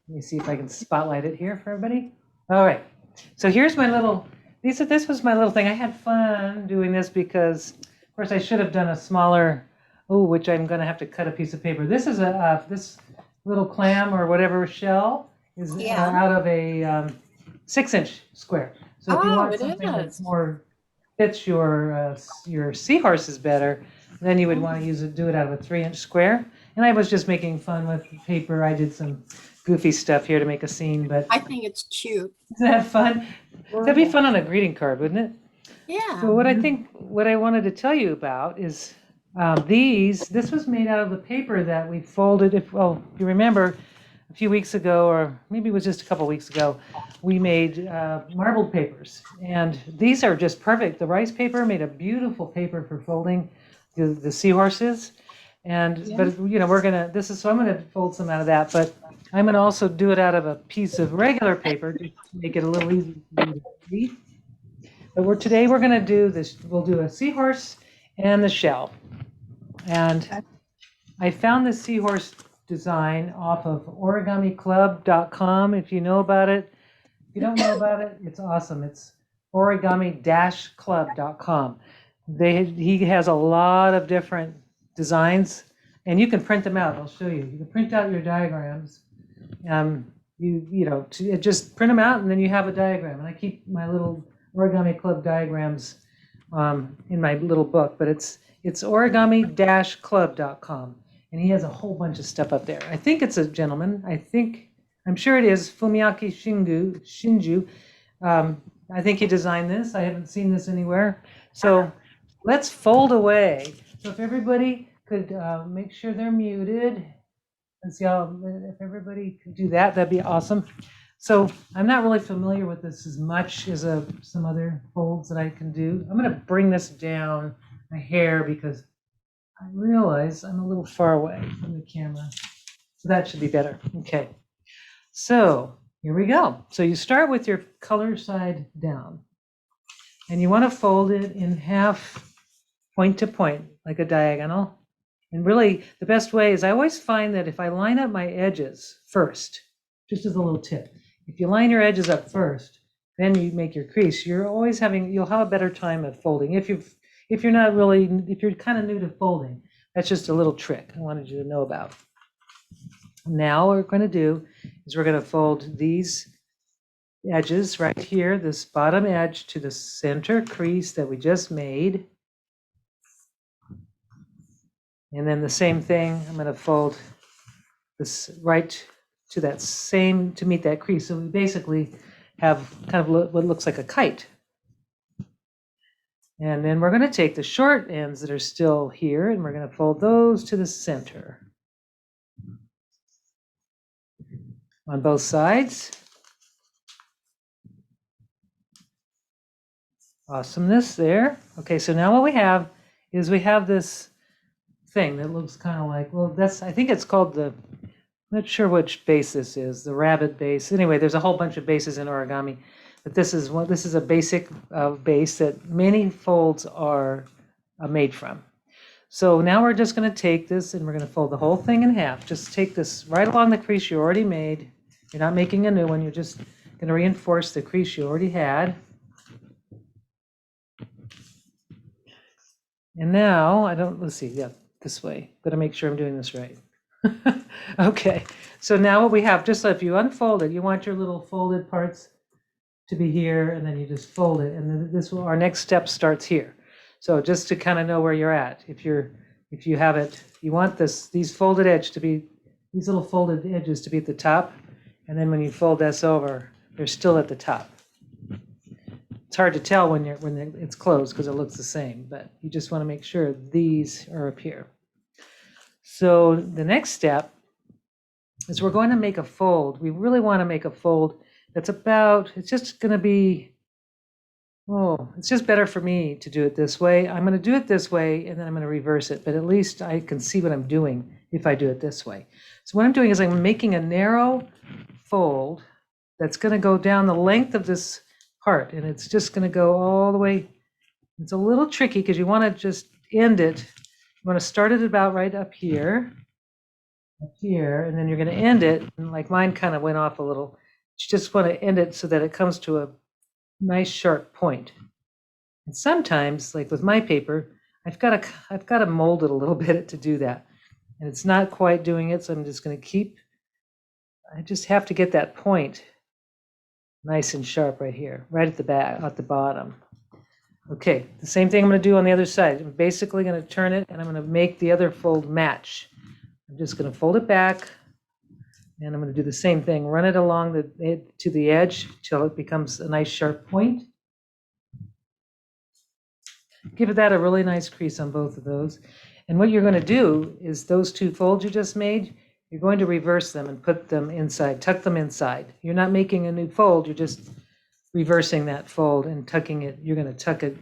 Let me see if I can spotlight it here for everybody. All right. So here's my little, this was my little thing. I had fun doing this because, of course, I should have done a smaller, which I'm going to have to cut a piece of paper. This is this little clam or whatever shell is out of a 6-inch square. So if you want something that's more fits your seahorses better, then you would want to do it out of a 3-inch square. And I was just making fun with paper. I did some goofy stuff here to make a scene, but I think it's cute. Isn't that fun? That'd be fun on a greeting card, wouldn't it? Yeah. So what I wanted to tell you about is this was made out of the paper that we folded. If you remember, a few weeks ago, or maybe it was just a couple weeks ago, we made marbled papers, and these are just perfect. The rice paper made a beautiful paper for folding the seahorses, but we're gonna so I'm gonna fold some out of that, but I'm gonna also do it out of a piece of regular paper just to make it a little easier to read. But today we're gonna do this. We'll do a seahorse and the shell, and I found the seahorse design off of origamiclub.com. If you know about it, if you don't know about it, it's awesome. It's origami-club.com. He has a lot of different designs, and you can print them out. I'll show you. You can print out your diagrams. Just print them out, and then you have a diagram. And I keep my little Origami Club diagrams in my little book, but it's origami-club.com. And he has a whole bunch of stuff up there. I think it's a gentleman. I'm sure it is Fumiaki Shinju. I think he designed this. I haven't seen this anywhere. So let's fold away. So if everybody could make sure they're muted. And see if everybody could do that, that'd be awesome. So I'm not really familiar with this as much as some other folds that I can do. I'm going to bring this down a hair because I realize I'm a little far away from the camera. So that should be better. Okay. So here we go. So you start with your color side down. And you want to fold it in half, point to point, like a diagonal. And really, the best way is I always find that if I line up my edges first, just as a little tip, if you line your edges up first, then you make your crease, you'll have a better time at folding. If you're kind of new to folding, that's just a little trick I wanted you to know about. Now what we're going to do is we're going to fold these edges right here, this bottom edge to the center crease that we just made. And then the same thing, I'm going to fold this right to meet that crease. So we basically have kind of what looks like a kite. And then we're going to take the short ends that are still here, and we're going to fold those to the center on both sides. Awesomeness there. Okay, so now what we have is this thing that looks kind of like, I think it's called I'm not sure which base this is, the rabbit base. Anyway, there's a whole bunch of bases in origami, but this is a basic base that many folds are made from. So now we're just going to take this and we're going to fold the whole thing in half. Just take this right along the crease you already made. You're not making a new one. You're just going to reinforce the crease you already had. And now let's see, this way. Gotta make sure I'm doing this right. Okay, so now what we have, just if you unfold it, you want your little folded parts to be here, and then you just fold it, and then our next step starts here. So just to kind of know where you're at, if you have it, you want these little folded edges to be at the top, and then when you fold this over, they're still at the top. It's hard to tell when it's closed because it looks the same, but you just want to make sure these are up here. So the next step is we're going to make a fold. We really want to make a fold that's it's just going to be, it's just better for me to do it this way. I'm going to do it this way, and then I'm going to reverse it, but at least I can see what I'm doing if I do it this way. So what I'm doing is I'm making a narrow fold that's going to go down the length of this part, and it's just going to go all the way. It's a little tricky because you want to just end it. You want to start it about right up here, up here, and then you're going to end it, and like mine kind of went off a little. You just want to end it so that it comes to a nice sharp point. And sometimes, like with my paper, I've got to mold it a little bit to do that, and it's not quite doing it. So I'm just going to keep. I just have to get that point nice and sharp right here, right at the back, at the bottom. Okay, the same thing I'm going to do on the other side. I'm basically going to turn it, and I'm going to make the other fold match. I'm just going to fold it back, and I'm going to do the same thing. Run it along to the edge till it becomes a nice sharp point. Give that a really nice crease on both of those. And what you're going to do is those two folds you just made, you're going to reverse them and put them inside, tuck them inside. You're not making a new fold, you're just reversing that fold and tucking it. You're going to tuck it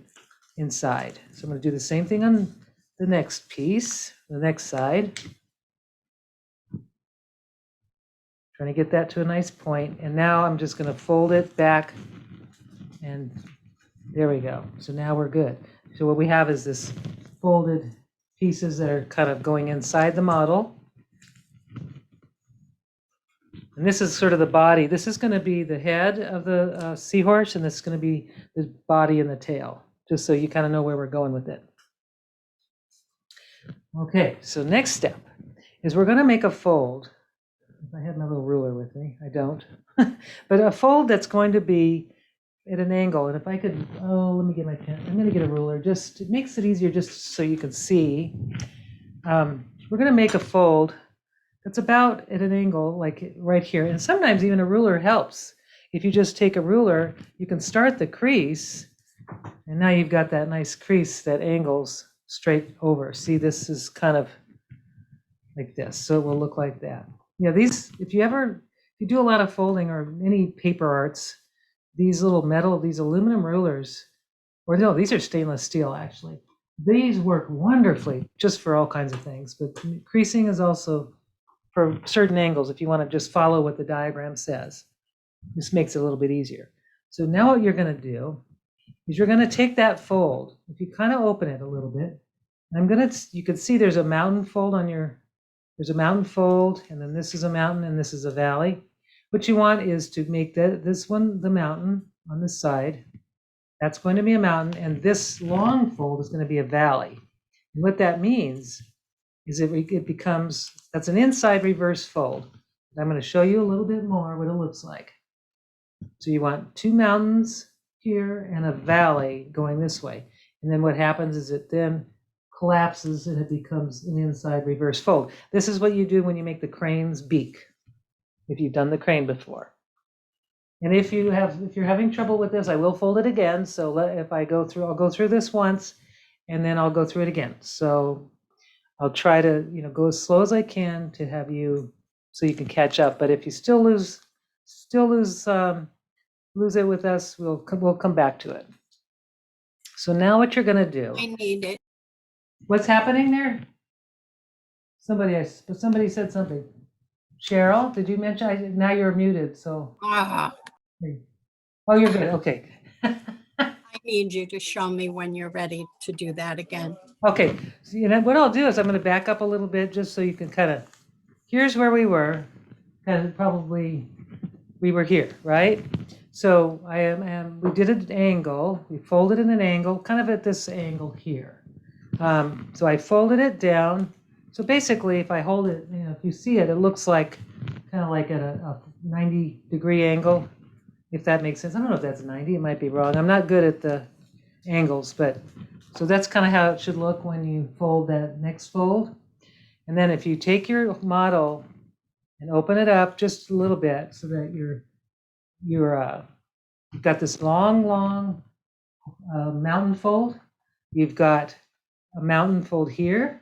inside. So I'm going to do the same thing on the next piece, the next side. Trying to get that to a nice point. And now I'm just going to fold it back, and there we go. So now we're good. So what we have is this folded pieces that are kind of going inside the model. And this is sort of the body. This is going to be the head of the seahorse, and this is going to be the body and the tail, just so you kind of know where we're going with it. Okay, so next step is we're going to make a fold. I had my little ruler with me. I don't. But a fold that's going to be at an angle. And if I could, let me get my pen. I'm going to get a ruler. Just, it makes it easier just so you can see. We're going to make a fold that's about at an angle, like right here. And sometimes even a ruler helps. If you just take a ruler, you can start the crease, and now you've got that nice crease that angles straight over. See, this is kind of like this, so it will look like that. Yeah, these, if you do a lot of folding or any paper arts, these little metal, these aluminum rulers, or no, these are stainless steel actually. These work wonderfully just for all kinds of things, but creasing is also for certain angles if you want to just follow what the diagram says. This makes it a little bit easier. So now what you're going to do is you're going to take that fold. If you kind of open it a little bit, you can see there's a mountain fold on there's a mountain fold, and then this is a mountain, and this is a valley. What you want is to make this one the mountain on this side. That's going to be a mountain, and this long fold is going to be a valley. And what that means is it becomes, that's an inside reverse fold. I'm going to show you a little bit more what it looks like. So you want two mountains here and a valley going this way. And then what happens is it then collapses and it becomes an inside reverse fold. This is what you do when you make the crane's beak, if you've done the crane before. And if you're having trouble with this, I will fold it again. So I'll go through this once, and then I'll go through it again. So I'll try to, go as slow as I can to have you, so you can catch up. But if you still lose it with us, we'll come back to it. So now what you're going to do? I need it. What's happening there? Somebody said something. Cheryl, did you mention? Now you're muted. So. Oh, you're good. Okay. I need you to show me when you're ready to do that again. Okay. So, what I'll do is I'm going to back up a little bit just so you can kind of. Here's where we were. Probably we were here, right? So we did an angle. We folded in an angle, kind of at this angle here. So I folded it down. So basically, if I hold it, if you see it, it looks like kind of like at a 90-degree angle, if that makes sense. I don't know if that's 90. It might be wrong. I'm not good at the angles, but so that's kind of how it should look when you fold that next fold. And then if you take your model and open it up just a little bit so that you've got this long mountain fold. You've got a mountain fold here,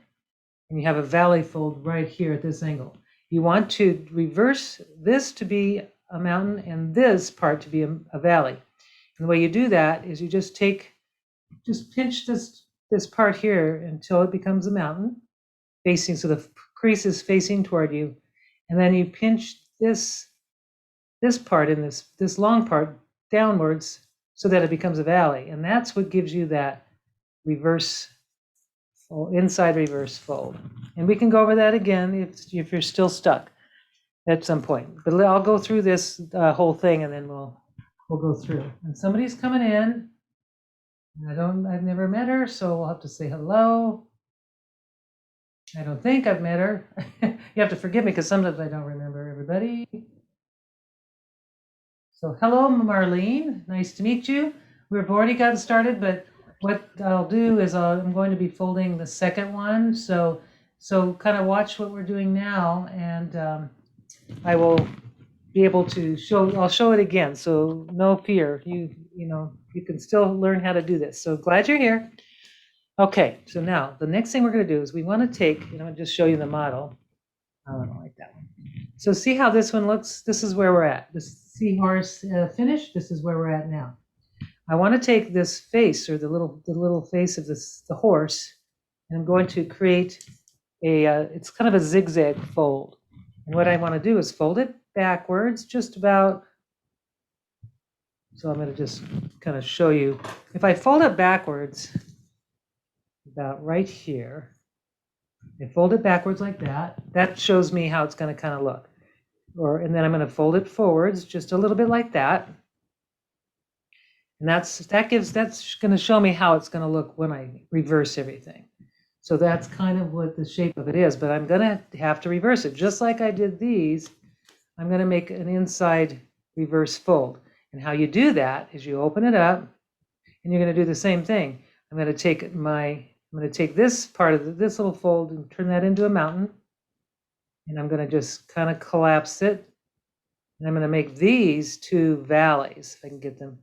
and you have a valley fold right here at this angle. You want to reverse this to be a mountain and this part to be a valley. And the way you do that is you just pinch this part here until it becomes a mountain, facing, so the crease is facing toward you. And then you pinch this part in this long part downwards so that it becomes a valley. And that's what gives you that reverse inside reverse fold. And we can go over that again if you're still stuck at some point. But I'll go through this whole thing and then we'll go through. And somebody's coming in. I've never met her, so we'll have to say hello. I don't think I've met her. You have to forgive me because sometimes I don't remember everybody. So hello, Marlene. Nice to meet you. We've already gotten started, but what I'll do is I'm going to be folding the second one. So kind of watch what we're doing now, and I will be able to I'll show it again. So no fear. You can still learn how to do this. So glad you're here. Okay, so now the next thing we're going to do is we want to take, just show you the model. I don't like that one. So see how this one looks? This is where we're at. This seahorse finished. This is where we're at now. I want to take this face, or the little face of the horse, and I'm going to create it's kind of a zigzag fold. And what I want to do is fold it backwards, just about. So I'm going to just kind of show you. If I fold it backwards, about right here, I fold it backwards like that. That shows me how it's going to kind of look. And then I'm going to fold it forwards just a little bit like that. And that's going to show me how it's going to look when I reverse everything. So that's kind of what the shape of it is, but I'm going to have to reverse it. Just like I did these, I'm going to make an inside reverse fold. And how you do that is you open it up, and you're going to do the same thing. I'm going to take this part of this little fold and turn that into a mountain. And I'm going to just kind of collapse it. And I'm going to make these two valleys, if I can get them.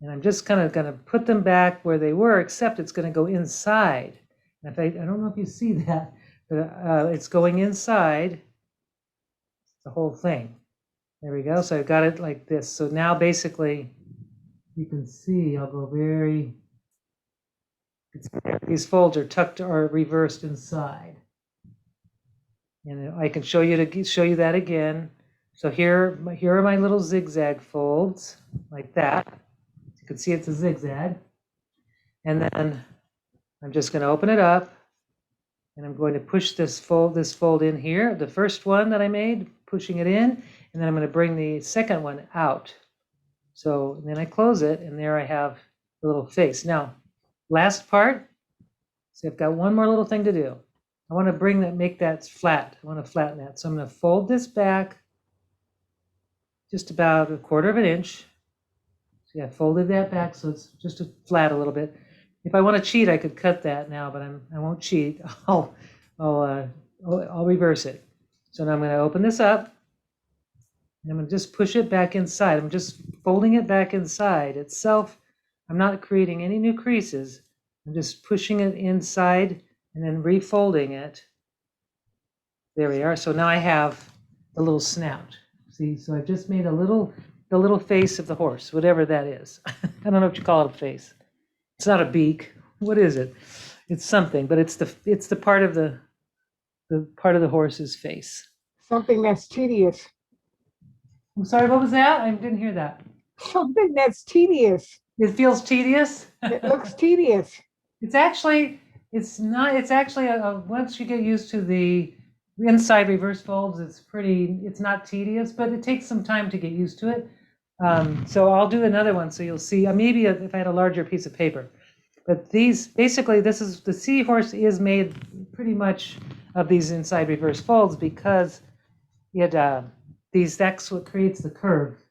And I'm just kind of going to put them back where they were, except it's going to go inside. And I don't know if you see that, but it's going inside the whole thing. There we go. So I've got it like this. So now basically you can see I'll go these folds are tucked or reversed inside. And I can show you that again. So here are my little zigzag folds like that. You can see it's a zigzag. And then I'm just going to open it up, and I'm going to push this fold in here, the first one that I made, pushing it in, and then I'm going to bring the second one out. So then I close it, and there I have the little face. Now, last part. So I've got one more little thing to do. I want to make that flat. I want to flatten that. So I'm going to fold this back just about 1/4 of an inch. See, I folded that back so it's just flat a little bit. If I want to cheat, I could cut that now, but I won't cheat. I'll reverse it. So now I'm going to open this up, and I'm going to just push it back inside. I'm just folding it back inside itself. I'm not creating any new creases. I'm just pushing it inside and then refolding it. There we are. So now I have the little snout. See, so I've just made the little face of the horse, whatever that is. I don't know what you call it, a face. It's not a beak. What is it? It's something, but it's the part of the horse's face. Something that's tedious. I'm sorry, what was that? I didn't hear that. Something that's tedious. It feels tedious. It looks tedious. It's actually once you get used to the inside reverse folds, it's not tedious, but it takes some time to get used to it. So I'll do another one so you'll see, maybe if I had a larger piece of paper. But basically the seahorse is made pretty much of these inside reverse folds because that's what creates the curve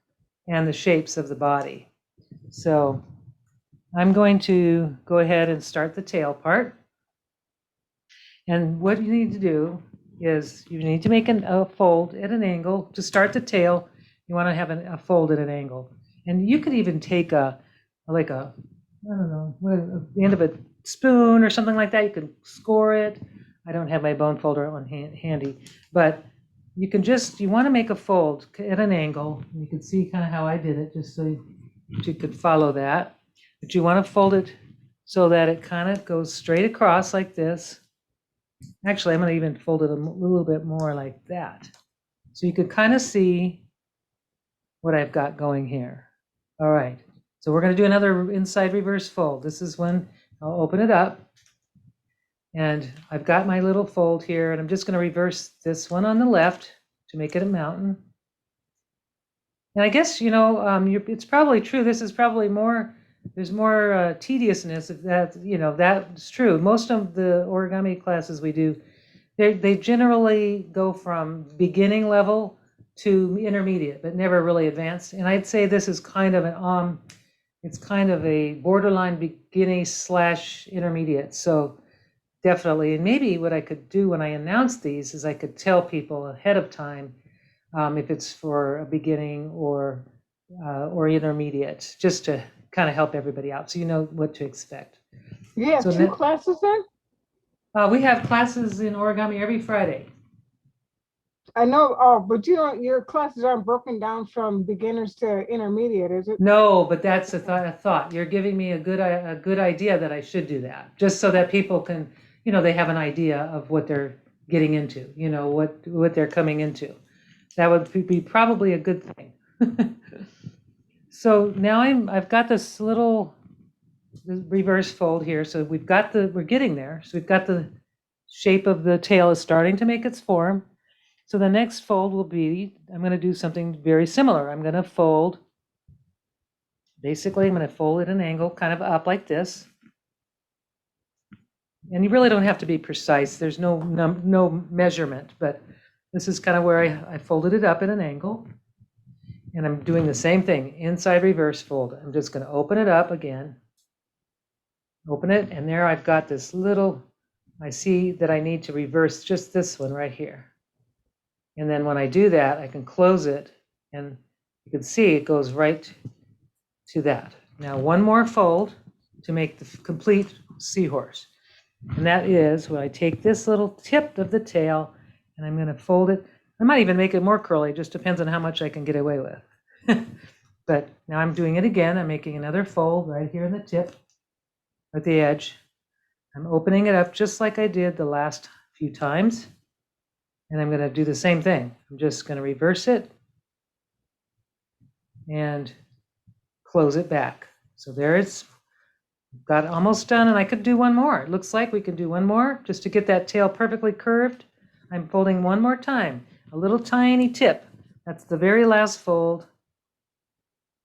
and the shapes of the body. So I'm going to go ahead and start the tail part. And what you need to do is you need to make a fold at an angle. To start the tail, you want to have a fold at an angle. And you could even take the end of a spoon or something like that. You can score it. I don't have my bone folder on handy, but you want to make a fold at an angle. You can see kind of how I did it, just so you could follow that. But you want to fold it so that it kind of goes straight across like this. Actually, I'm going to even fold it a little bit more like that. So you could kind of see what I've got going here. All right. So we're going to do another inside reverse fold. This is when I'll open it up. And I've got my little fold here, and I'm just going to reverse this one on the left to make it a mountain. And I guess, it's probably true. This is probably there's more tediousness if that, that's true. Most of the origami classes we do, they generally go from beginning level to intermediate, but never really advanced. And I'd say this is kind of it's kind of a borderline beginning / intermediate. So definitely, and maybe what I could do when I announce these is I could tell people ahead of time if it's for a beginning or intermediate, just to kind of help everybody out, so you know what to expect. You have So two classes then? We have classes in origami every Friday. I know, but your classes aren't broken down from beginners to intermediate, is it? No, but that's a thought. You're giving me a good idea that I should do that, just so that people can, they have an idea of what they're getting into, what they're coming into. That would be probably a good thing. So now I've got this little reverse fold here. So we're getting there. So we've got the shape of the tail is starting to make its form. So the next fold will be, I'm going to do something very similar. I'm going to fold, basically I'm going to fold at an angle kind of up like this. And you really don't have to be precise. There's no measurement, but this is kind of where I folded it up at an angle. And I'm doing the same thing, inside reverse fold. I'm just going to open it up again. Open it, and there I've got this little, I see that I need to reverse just this one right here. And then when I do that, I can close it, and you can see it goes right to that. Now one more fold to make the complete seahorse. And that is when I take this little tip of the tail, and I'm going to fold it. I might even make it more curly, just depends on how much I can get away with. But now I'm doing it again. I'm making another fold right here in the tip, at the edge. I'm opening it up just like I did the last few times. And I'm going to do the same thing. I'm just going to reverse it and close it back. So there it's got almost done, and I could do one more. It looks like we could do one more just to get that tail perfectly curved. I'm folding one more time, a little tiny tip. That's the very last fold.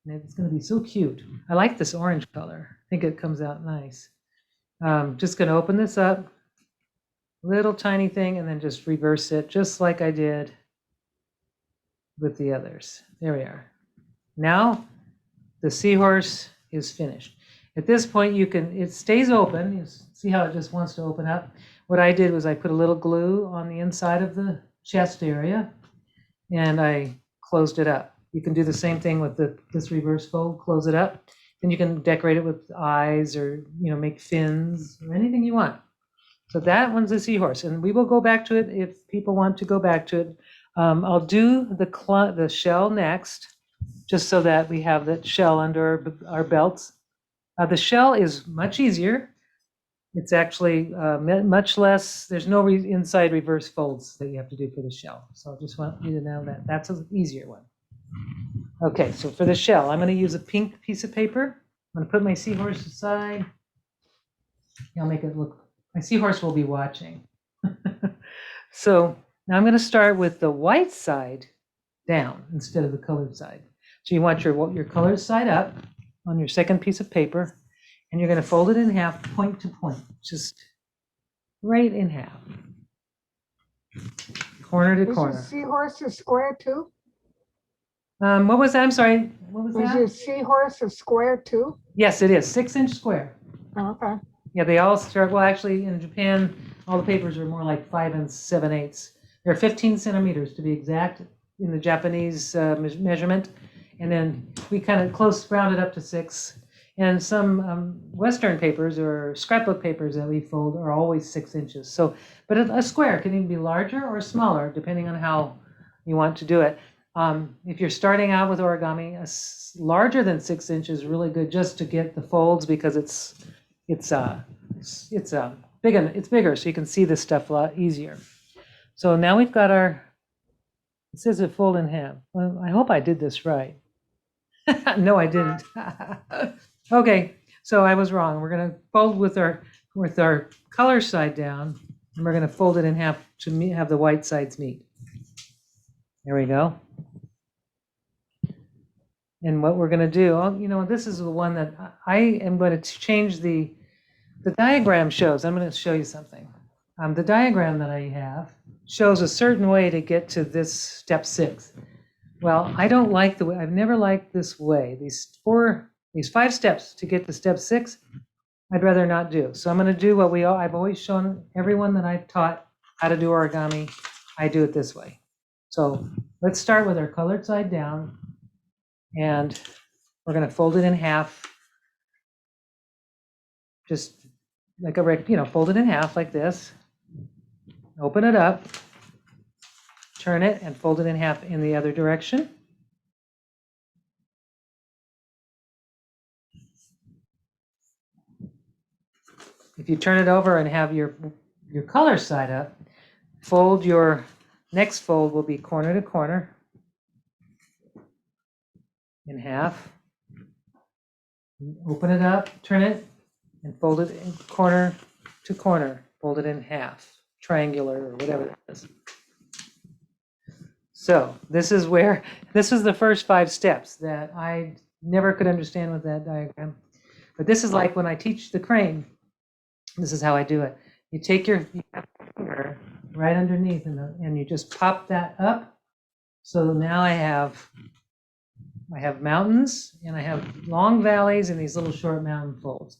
And it's going to be so cute. I like this orange color. I think it comes out nice. Just going to open this up, little tiny thing, and then just reverse it just like I did with the others. There we are. Now the seahorse is finished. At this point, it stays open. You see how it just wants to open up. What I did was I put a little glue on the inside of the chest area, and I closed it up. You can do the same thing with this reverse fold, close it up. Then you can decorate it with eyes or, make fins or anything you want. So that one's a seahorse, and we will go back to it if people want to go back to it. I'll do the shell next, just so that we have that shell under our belts. The shell is much easier. It's actually much less, there's no inside reverse folds that you have to do for the shell. So I just want you to know that that's an easier one. Okay, so for the shell, I'm going to use a pink piece of paper. I'm going to put my seahorse aside. I'll make it look, my seahorse will be watching. So now I'm going to start with the white side down instead of the colored side. So you want your colored side up on your second piece of paper, and you're going to fold it in half, point to point, just right in half, corner to corner. Is your seahorse a square too? What was that? I'm sorry. What was Is that? your seahorse a square too? Yes, it is 6-inch square. Oh, okay. Yeah, they all start, well, actually in Japan, all the papers are more like 5 7/8. They're 15 centimeters to be exact in the Japanese measurement. And then we kind of rounded up to 6. And some Western papers or scrapbook papers that we fold are always 6 inches. So, but a square can even be larger or smaller depending on how you want to do it. If you're starting out with origami, larger than 6 inches is really good just to get the folds, because it's big and it's bigger, so you can see this stuff a lot easier. So now we've got it says it fold in half. Well, I hope I did this right. No, I didn't. Okay, so I was wrong. We're going to fold with with our color side down, and we're going to fold it in half to have the white sides meet. There we go. And what we're going to do, you know, this is the one that I am going to change the diagram shows. I'm going to show you something. The diagram that I have shows a certain way to get to this step 6. Well, I don't like the way, I've never liked this way. These 5 steps to get to step 6, I'd rather not do. So I'm going to do what I've always shown everyone that I've taught how to do origami. I do it this way. So let's start with our colored side down, and we're going to fold it in half. Just like fold it in half like this. Open it up, turn it, and fold it in half in the other direction. If you turn it over and have your color side up, your next fold will be corner to corner in half. Open it up, turn it, and fold it in corner to corner. Fold it in half, triangular or whatever it is. So this is the first 5 steps that I never could understand with that diagram. But this is like when I teach the crane. This is how I do it. You take your finger right underneath and you just pop that up. So now I have mountains, and I have long valleys and these little short mountain folds.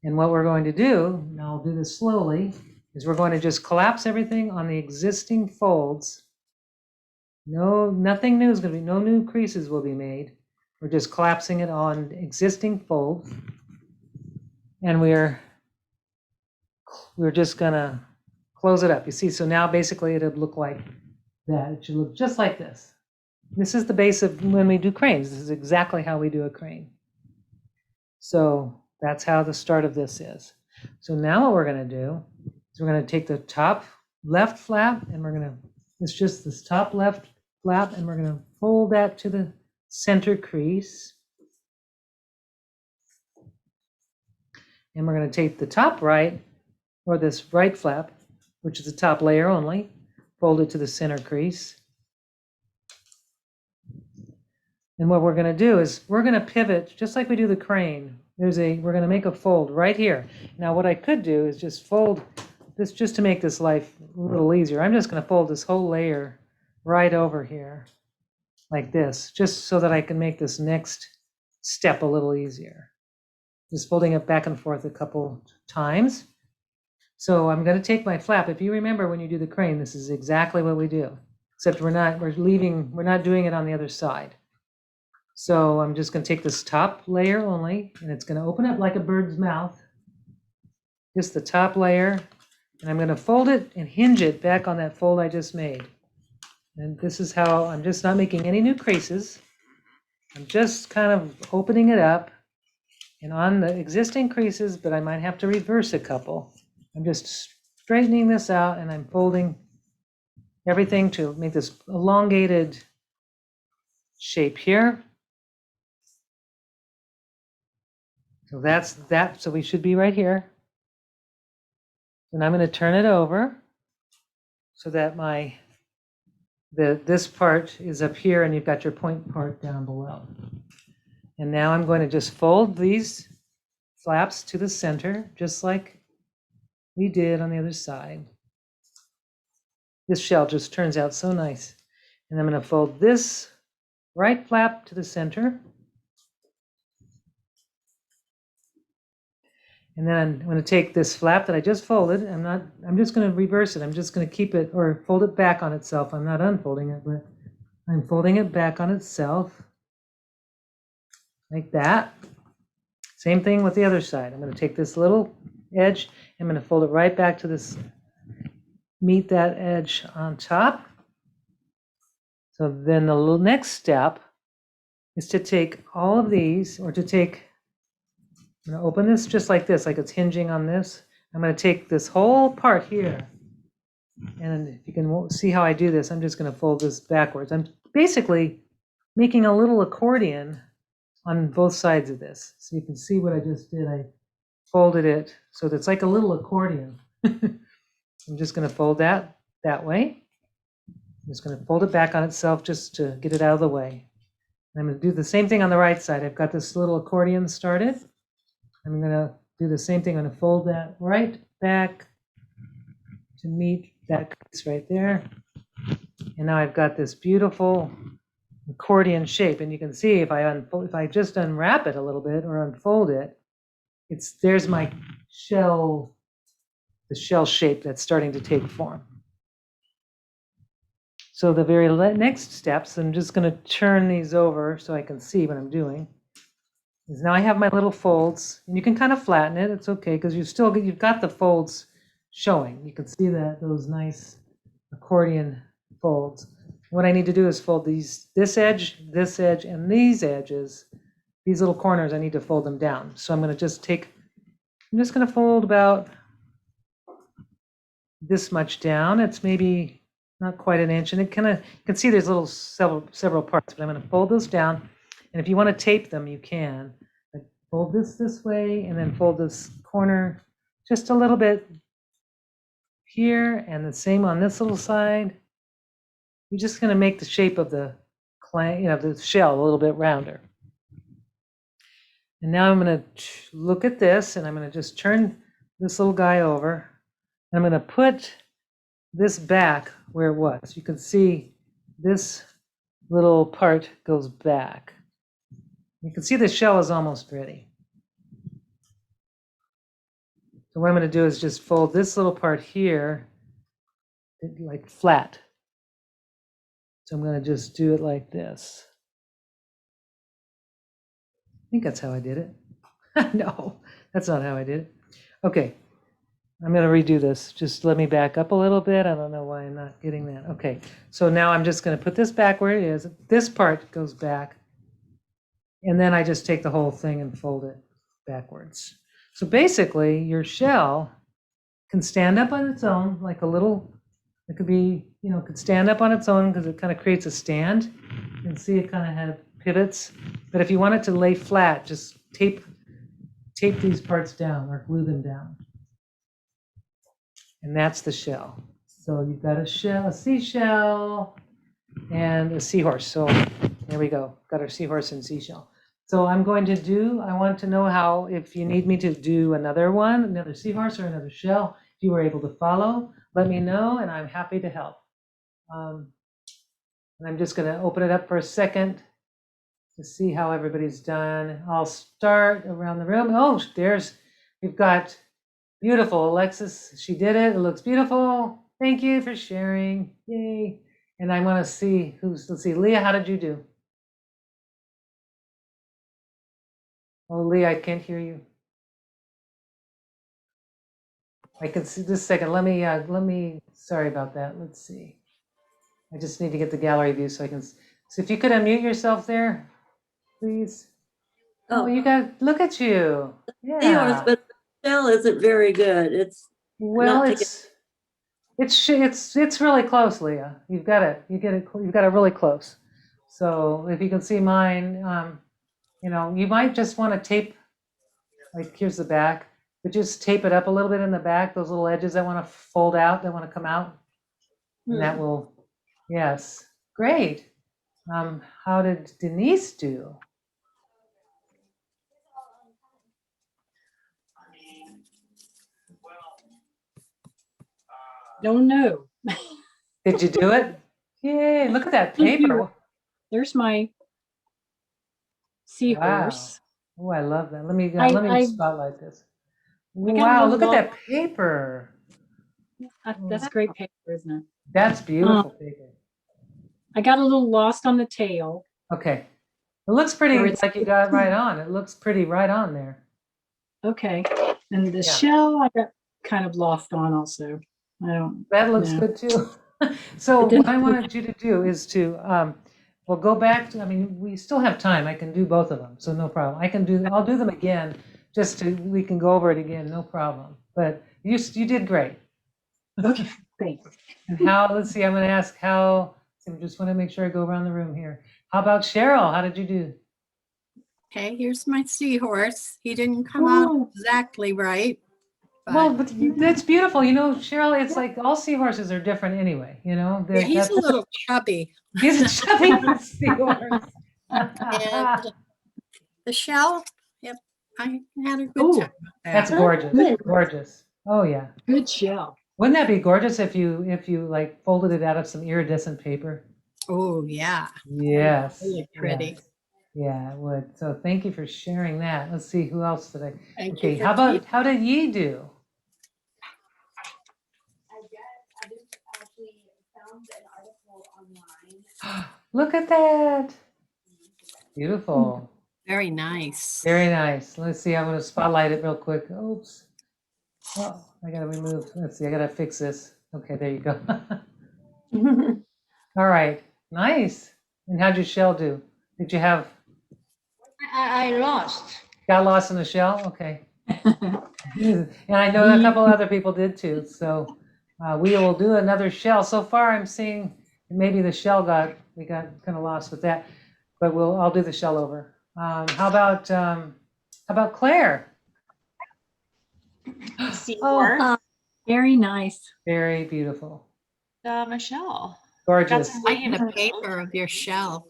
And what we're going to do, and I'll do this slowly, is we're going to just collapse everything on the existing folds. Nothing new is going to be, no new creases will be made. We're just collapsing it on existing folds. And we're just going to close it up. You see, so now basically it'll look like that. It should look just like this. This is the base of when we do cranes. This is exactly how we do a crane. So that's how the start of this is. So now what we're going to do is we're going to take the top left flap, and it's just this top left flap, and we're going to fold that to the center crease. And we're going to take the top right, or this right flap, which is the top layer only, fold it to the center crease. And what we're going to do is we're going to pivot just like we do the crane. We're going to make a fold right here. Now what I could do is just fold this, just to make this life a little easier. I'm just going to fold this whole layer right over here like this, just so that I can make this next step a little easier. Just folding it back and forth a couple times. So I'm going to take my flap. If you remember when you do the crane, this is exactly what we do, except we're not doing it on the other side. So I'm just going to take this top layer only, and it's going to open up like a bird's mouth, just the top layer, and I'm going to fold it and hinge it back on that fold I just made. And this is how I'm just not making any new creases. I'm just kind of opening it up and on the existing creases, but I might have to reverse a couple. I'm just straightening this out, and I'm folding everything to make this elongated shape here. So that's that. So we should be right here. And I'm going to turn it over so that this part is up here, and you've got your point part down below. And now I'm going to just fold these flaps to the center, just like we did on the other side. This shell just turns out so nice. And I'm going to fold this right flap to the center. And then I'm going to take this flap that I just folded. I'm just going to reverse it. I'm just going to keep it, or fold it back on itself. I'm not unfolding it, but I'm folding it back on itself like that. Same thing with the other side. I'm going to take this little edge. I'm going to fold it right back to this, meet that edge on top. So then the next step is to take all of these, or to take, I'm going to open this just like this, like it's hinging on this. I'm going to take this whole part here, and if you can see how I do this, I'm just going to fold this backwards. I'm basically making a little accordion on both sides of this. So you can see what I just did. I folded it so that it's like a little accordion. I'm just going to fold that way. I'm just going to fold it back on itself just to get it out of the way. I'm going to do the same thing on the right side. I've got this little accordion started. I'm going to do the same thing. I'm going to fold that right back to meet that crease right there. And now I've got this beautiful accordion shape. And you can see if I just unwrap it a little bit or unfold it, there's my shell, the shell shape that's starting to take form. So the very next steps, I'm just going to turn these over so I can see what I'm doing. Is now I have my little folds, and you can kind of flatten it. It's okay because you've got the folds showing. You can see those nice accordion folds. What I need to do is fold this edge, and these edges. These little corners, I need to fold them down. So I'm going to fold about this much down. It's maybe not quite an inch, and you can see there's several parts, but I'm going to fold those down. And if you want to tape them, you can. Fold this way, and then fold this corner just a little bit here, and the same on this little side. You're just going to make the shape of the the shell a little bit rounder. And now I'm going to look at this, and I'm going to just turn this little guy over. And I'm going to put this back where it was. You can see this little part goes back. You can see the shell is almost ready. So what I'm going to do is just fold this little part here like flat. So I'm going to just do it like this. I think that's how I did it. No, that's not how I did it. Okay, I'm going to redo this. Just let me back up a little bit. I don't know why I'm not getting that. Okay, so now I'm just going to put this back where it is. This part goes back. And then I just take the whole thing and fold it backwards. So basically, your shell can stand up on its own, like a little, it could be, could stand up on its own because it kind of creates a stand. You can see it kind of had pivots. But if you want it to lay flat, just tape these parts down or glue them down. And that's the shell. So you've got a seashell, and a seahorse. So there we go. Got our seahorse and seashell. So I want to know if you need me to do another seahorse or another shell, if you were able to follow, let me know, and I'm happy to help. And I'm just going to open it up for a second to see how everybody's done. I'll start around the room. Oh, we've got beautiful Alexis. She did it. It looks beautiful. Thank you for sharing. Yay. And I want to see let's see, Leah, how did you do? Oh, Leah, I can't hear you. I can see this second. Sorry about that. Let's see. I just need to get the gallery view so if you could unmute yourself there, please. Oh, look at you. Yeah. But the shell isn't very good. It's really close, Leah. You've got it really close. So if you can see mine, you might just want to tape, like here's the back, but just tape it up a little bit in the back, those little edges that want to fold out, that want to come out. And that will, yes, great. How did Denise do? Don't know. Did you do it? Yay, look at that paper. There's my seahorse. Wow. Oh, I love that. Let me spotlight this. Wow, look at that paper. That's great paper, isn't it? That's beautiful paper. I got a little lost on the tail. Okay. It looks pretty, like you got right on. It looks pretty right on there. Okay. And the shell, I got kind of lost on also. That looks good too. So what I wanted you to do is to, go back to, we still have time. I can do both of them, so no problem. I'll do them again, we can go over it again, no problem. But you did great. Okay, thanks. And let's see, I'm going to ask I just want to make sure I go around the room here. How about Cheryl? How did you do? Okay, here's my seahorse. He didn't come out Ooh. exactly right. Well, But but that's beautiful. You know, Cheryl, it's like all seahorses are different anyway, you know? yeah, he's That's a little chubby. he's a chubby seahorse. And the shell, yep, I had a good Ooh, time with That's that. gorgeous. Good. Gorgeous. Oh yeah. Good shell. Wouldn't that be gorgeous if you like folded it out of some iridescent paper? Oh, yeah, Yes. really pretty. Yes. Yeah, it would. So thank you for sharing that. Let's see, who else did I? Thank Okay, you for how did Yi do? I just actually found an article online. Look at that. Beautiful. Very nice. Very nice. Let's see, I'm gonna spotlight it real quick. Oops. Oh, I gotta remove, let's see, I gotta fix this. Okay, there you go. All right, nice. And how'd your shell do? Did you have, I lost. got lost in the shell? Okay. And I know a couple other people did too, so we will do another shell. So far, I'm seeing maybe the shell we got kind of lost with that, but I'll do the shell over. How about Claire? Seymour. Oh, Very nice. very beautiful, Michelle. gorgeous. I had a paper of your shell.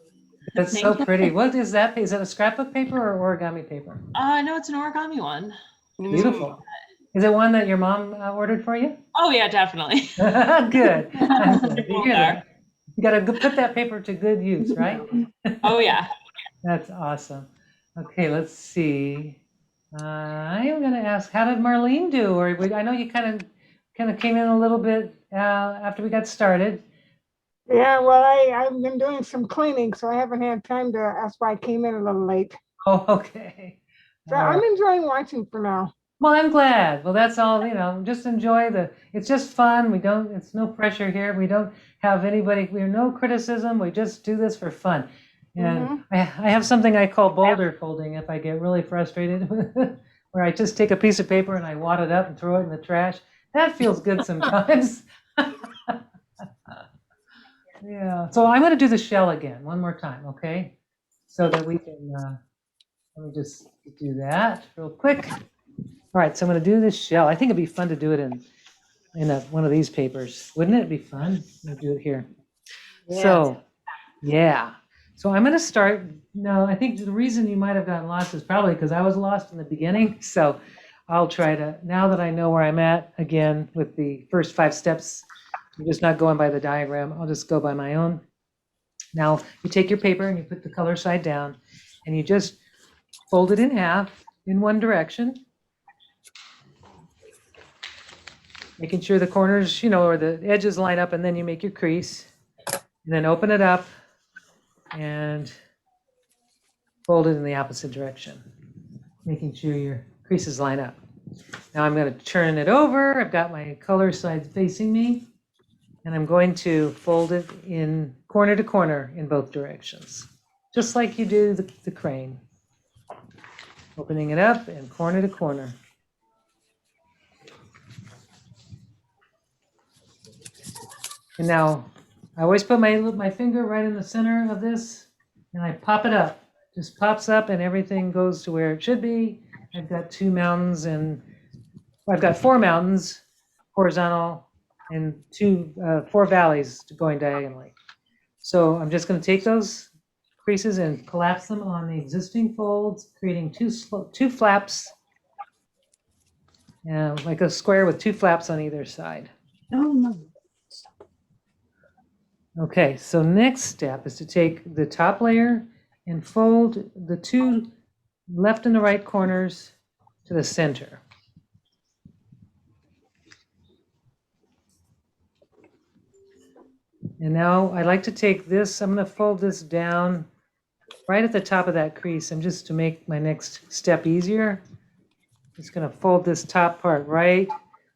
That's so pretty. What is that? Is that a scrapbook paper or origami paper? No, it's an origami one. Beautiful. Is it one that your mom ordered for you? Oh yeah, definitely. Good. I'm glad to hear There. that. You got to put that paper to good use, right? Oh yeah. That's awesome. Okay, let's see. I am going to ask, how did Marlene do? I know you kind of came in a little bit after we got started. Yeah, well, I've been doing some cleaning, so I haven't had time to, that's why I came in a little late. Oh, okay. So All I'm right. enjoying watching for now. Well, I'm glad. Well, that's all, just enjoy it's just fun. It's no pressure here. We don't have anybody, we have no criticism. We just do this for fun. And I have something I call boulder folding if I get really frustrated, where I just take a piece of paper and I wad it up and throw it in the trash. That feels good sometimes. Yeah. So I'm going to do the shell again one more time, okay? So that we can, let me just do that real quick. All right, so I'm going to do this shell. I think it'd be fun to do it in one of these papers. Wouldn't it be fun? I'll do it here. So, yeah. So I'm going to start. No, I think the reason you might have gotten lost is probably because I was lost in the beginning. So I'll try to, now that I know where I'm at again with the first 5 steps, I'm just not going by the diagram. I'll just go by my own. Now you take your paper and you put the color side down and you just fold it in half in one direction, making sure the corners, or the edges line up, and then you make your crease, and then open it up and fold it in the opposite direction, making sure your creases line up. Now I'm going to turn it over. I've got my color sides facing me, and I'm going to fold it in corner to corner in both directions, just like you do the crane. Opening it up and corner to corner. And now I always put my finger right in the center of this and I pop it up. Just pops up and everything goes to where it should be. I've got 2 mountains I've got 4 mountains horizontal and 4 valleys going diagonally. So I'm just going to take those creases and collapse them on the existing folds, creating 2 flaps, like a square with 2 flaps on either side. Oh, no. Okay, so next step is to take the top layer and fold the 2 left and the right corners to the center. And now I like to take this, I'm going to fold this down right at the top of that crease, and just to make my next step easier, just going to fold this top part right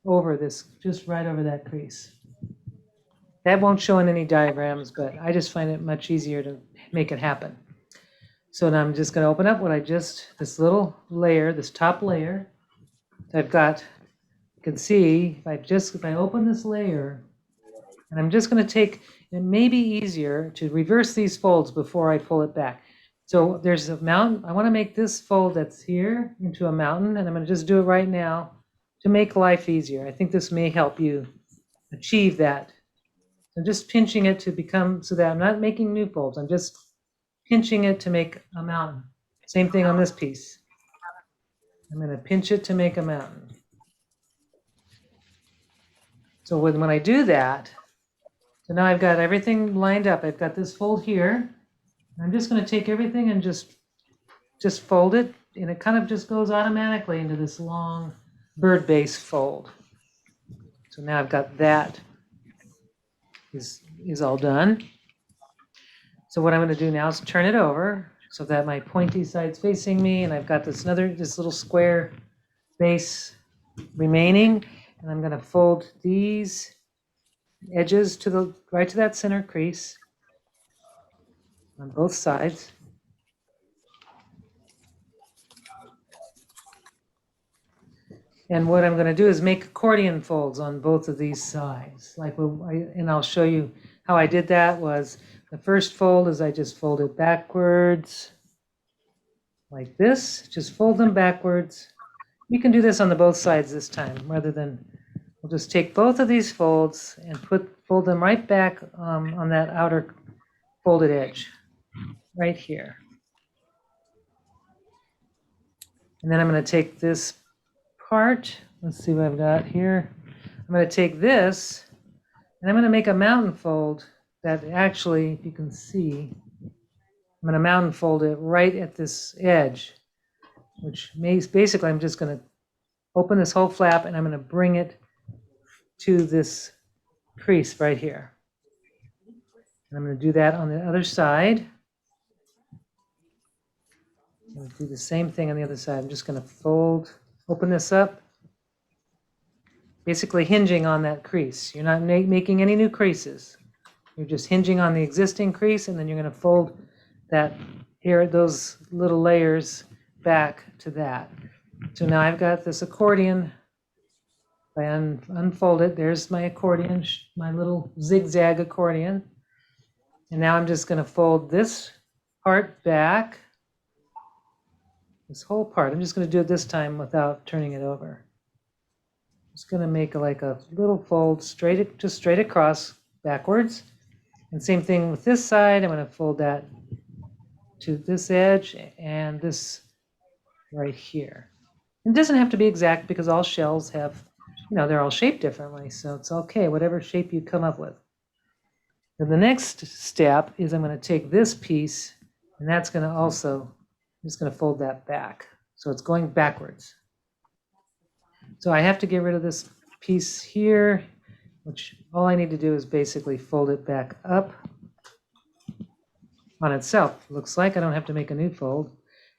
over this, just right over that crease. That won't show in any diagrams, but I just find it much easier to make it happen. So now I'm just going to open up this little layer, this top layer. I've got, you can see, if I open this layer, and I'm just going to take, it may be easier to reverse these folds before I pull it back. So there's a mountain. I want to make this fold that's here into a mountain, and I'm going to just do it right now to make life easier. I think this may help you achieve that. I'm just pinching it to become, so that I'm not making new folds. I'm just pinching it to make a mountain. Same thing on this piece. I'm going to pinch it to make a mountain. So when I do that, so now I've got everything lined up. I've got this fold here. I'm just going to take everything and just fold it, and it kind of just goes automatically into this long bird base fold. So now I've got that is all done. So what I'm going to do now is turn it over so that my pointy side's facing me, and I've got this little square base remaining, and I'm going to fold these edges to right to that center crease on both sides. And what I'm going to do is make accordion folds on both of these sides. And I'll show you how I did that. Was the first fold is I just fold it backwards like this. Just fold them backwards. You can do this on both sides this time, rather than, we'll just take both of these folds and fold them right back on that outer folded edge, right here. And then I'm going to take this part. Let's see what I've got here. I'm going to take this and I'm going to make a mountain fold that actually, if you can see, I'm going to mountain fold it right at this edge, which means basically I'm just going to open this whole flap and I'm going to bring it to this crease right here. And I'm going to do that on the other side. I'm going to do the same thing on the other side. I'm just going to open this up, basically hinging on that crease. You're not making any new creases. You're just hinging on the existing crease, and then you're going to fold those little layers back to that. So now I've got this accordion. If I unfold it, there's my accordion, my little zigzag accordion. And now I'm just going to fold this part back, this whole part. I'm just going to do it this time without turning it over. Just going to make like a little fold just straight across backwards. And same thing with this side. I'm going to fold that to this edge and this right here. It doesn't have to be exact because all shells have, they're all shaped differently. So it's okay, whatever shape you come up with. And the next step is I'm going to take this piece, and that's going to I'm just going to fold that back. So it's going backwards. So I have to get rid of this piece here, which all I need to do is basically fold it back up on itself. Looks like I don't have to make a new fold.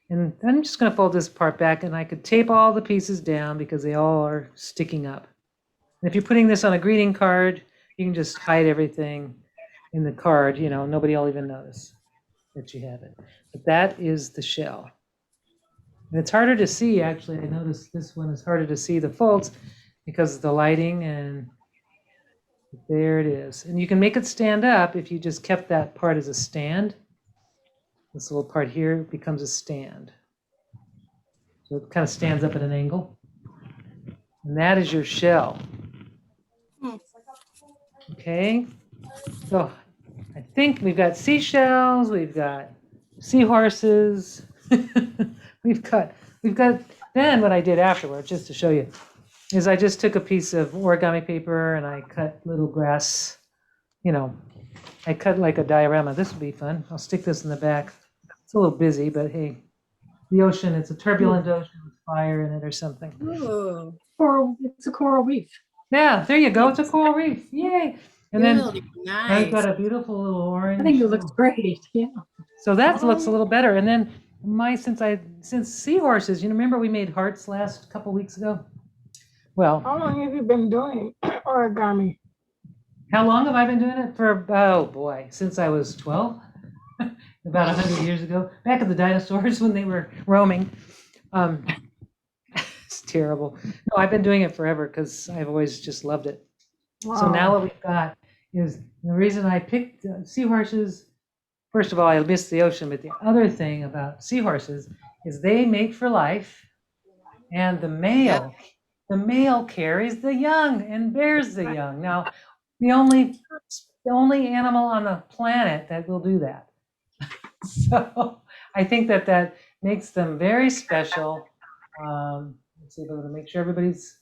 And I'm just going to fold this part back, and I could tape all the pieces down because they all are sticking up. And if you're putting this on a greeting card, you can just hide everything in the card. Nobody will even notice that you have it. But that is the shell. And it's harder to see, actually. I noticed this one is harder to see the folds because of the lighting, and there it is. And you can make it stand up if you just kept that part as a stand. This little part here becomes a stand. So it kind of stands up at an angle. And that is your shell. Okay. So I think we've got seashells, we've got seahorses. We've got, then what I did afterwards, just to show you, is I just took a piece of origami paper and I cut little grass, I cut like a diorama. This would be fun. I'll stick this in the back. It's a little busy, but hey, the ocean, it's a turbulent ocean with fire in it or something. Ooh, It's a coral reef. Yeah, there you go. It's a coral reef. Yay. And then really I've got nice. a beautiful little orange. I think it looks great. Yeah. So that looks a little better. And then since seahorses, remember we made hearts last couple weeks ago? Well, How long have you been doing origami? how long have I been doing it? Oh boy, since I was 12, about 100 years ago, back at the dinosaurs when they were roaming. It's terrible. No, I've been doing it forever because I've always just loved it. Wow. So now what we've got is the reason I picked seahorses first of all, I miss the ocean, but the other thing about seahorses is they mate for life, and the male carries the young and bears the young. Now, the only animal on the planet that will do that. So I think that makes them very special. Let's see if I'm going to make sure everybody's